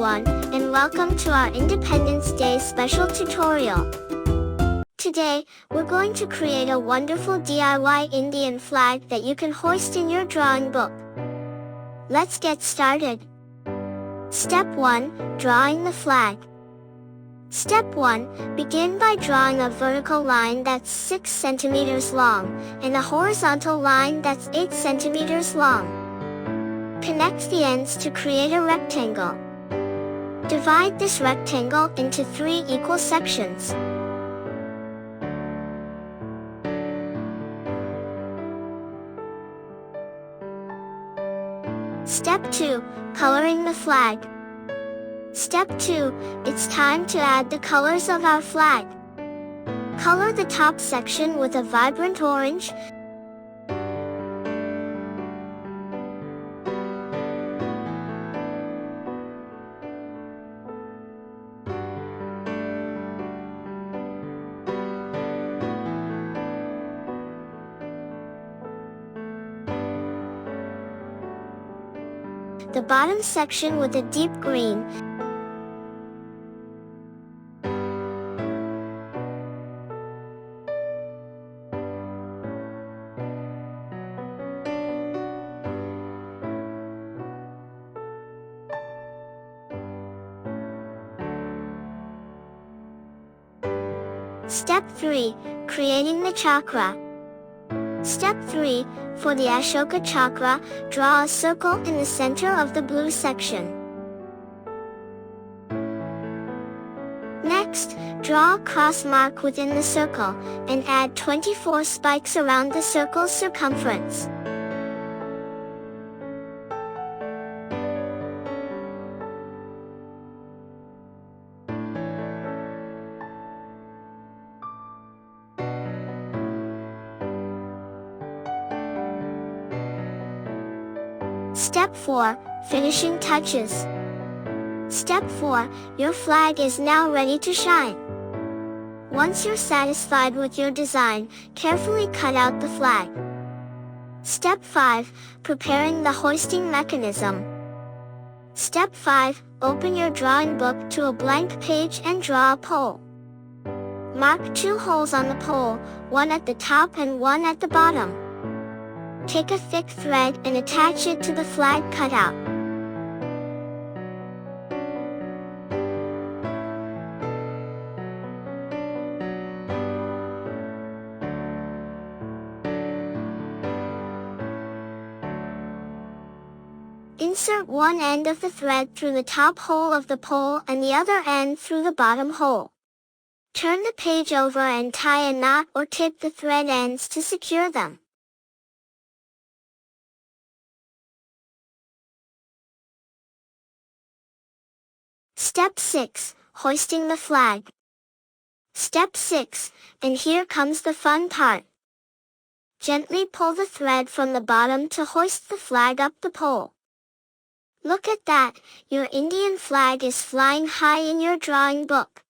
everyone, and welcome to our Independence Day special tutorial. Today, we're going to create a wonderful DIY Indian flag that you can hoist in your drawing book. Let's get started. Step 1. Drawing the flag. Step 1. Begin by drawing a vertical line that's 6 centimeters long, and a horizontal line that's 8 centimeters long. Connect the ends to create a rectangle. Divide this rectangle into 3 equal sections. Step 2. Coloring the flag. Step 2. It's time to add the colors of our flag. Color the top section with a vibrant orange. The bottom section with a deep green. Step 3. Creating the chakra. Step 3. For the Ashoka Chakra, draw a circle in the center of the blue section. Next, draw a cross mark within the circle, and add 24 spikes around the circle's circumference. Step 4. Finishing touches. Step 4. Your flag is now ready to shine. Once you're satisfied with your design, carefully cut out the flag. Step 5. Preparing the hoisting mechanism. Step 5. Open your drawing book to a blank page and draw a pole. Mark 2 holes on the pole, one at the top and one at the bottom. Take a thick thread and attach it to the flag cutout. Insert one end of the thread through the top hole of the pole and the other end through the bottom hole. Turn the page over and tie a knot or tip the thread ends to secure them. Step 6. Hoisting the flag. Step 6, and here comes the fun part. Gently pull the thread from the bottom to hoist the flag up the pole. Look at that, your Indian flag is flying high in your drawing book.